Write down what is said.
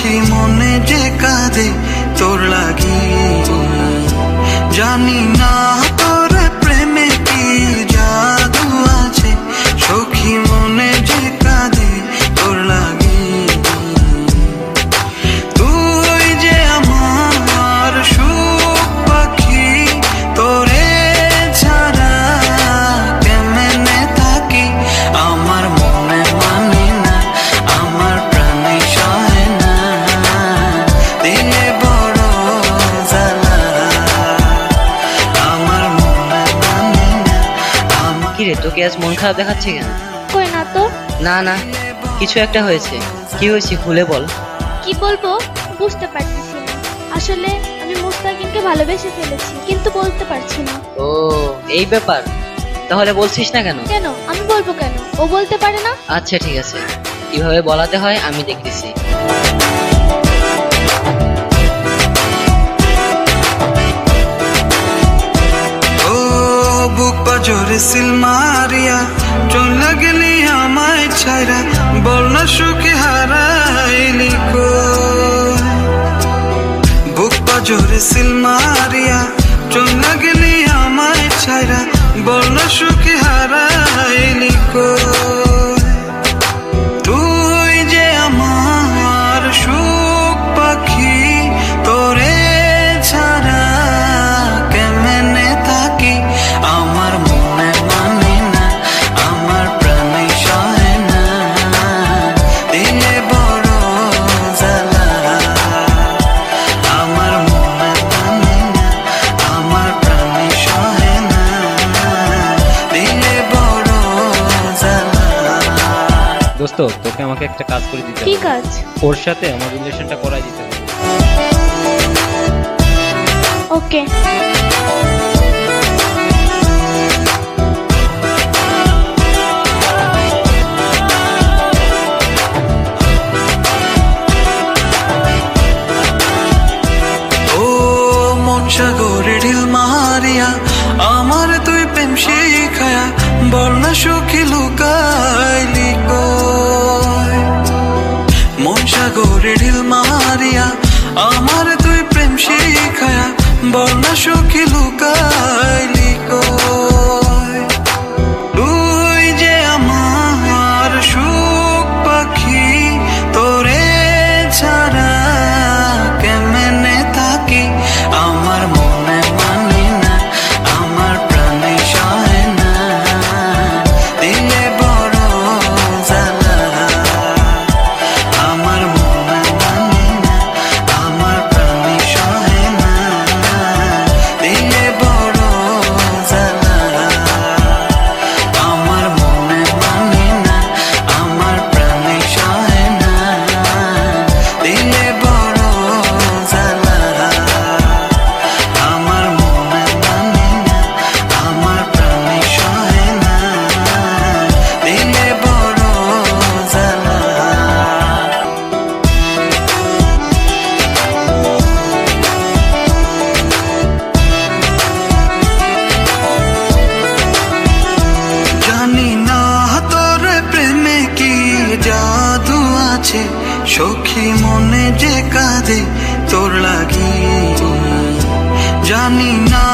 সখী মনে যে কাঁদে তোর লাগি। জানি না তোর প্রেমে কি জাদু আছে, সখী মনে যে কাঁদে তোর লাগি। তুই যে আমার সুখ পাখি, তোরে ছাড়া কেমনে থাকি। আমার মনে মানে না, আমার প্রাণে সয় না, দিলে বড় জ্বালা। আমার মনে মানে না। কিরে, তোকে আজ মন খারাপ দেখাচ্ছে কেন? কই না তো। না না, কিছু একটা হয়েছে। কি হয়েছে খুলে বল। কি বলবো বুঝতে পারতেছি না। আসলে আমি মুস্তাকিনকে ভালোবেসে ফেলেছি, কিন্তু বলতে পারছি না। ও এই ব্যাপার, তাহলে বলছিস না কেন? কেন আমি বলবো কেন? ও বলতে পারে না? আচ্ছা ঠিক আছে, কিভাবে বলাতে হয় আমি দেখতেছি। ও বুক পাজরে সিল মারিয়া চলে গেলি আমায় ছাইরা, বল না সুখে হারাইলি কই। বুক পাজরে সিল মারিয়া চলে গেলি আমায় ছাইরা, বল না সুখে হারাইলি কই। তুই যে আমার সুখ পাখি, তোরে ছাড়া কেমনে থাকি। আমার মনে মানে না, আমার প্রাণে সয় না, দিলে বড় জ্বালা। আমার মনে মানে না, আমার প্রাণে সয় না, দিলে বড় জ্বালা। দোস্ত, তোকে আমাকে একটা কাজ করে দিতে কি হবে। কাজ? ওর সাথে আমার রিলেশনটা করাই দিতে হবে। ওকে। ও মন সাগরে ঢিল মারিয়া আমার তুই প্রেম শিখায়া, বল না সুখী লুকাইলি কই। মন সাগরে ঢিল মারিয়া আমার তুই প্রেম শিখায়া, বল না সুখী লুকাইলি কই। তুই যে আমার সুখ পাখি, তোরে ছাড়া কেমনে থাকি। আমার মনে মানে না, আমার প্রাণে সয় না, দিলে বড় জ্বালা। আমার মনে মানে না, আমার প্রাণে সয় না, দিলে বড় জ্বালা। আমার মনে মানে না, আমার প্রাণে সয় না, দিলে বড় জ্বালা। আমার মনে মানে না, আমার প্রাণে সয় না, দিলে বড় জ্বালা। জানি না তোর প্রেমে কি জাদু আছে, সখী মনে যে কাঁদে তোর লাগি। জানি না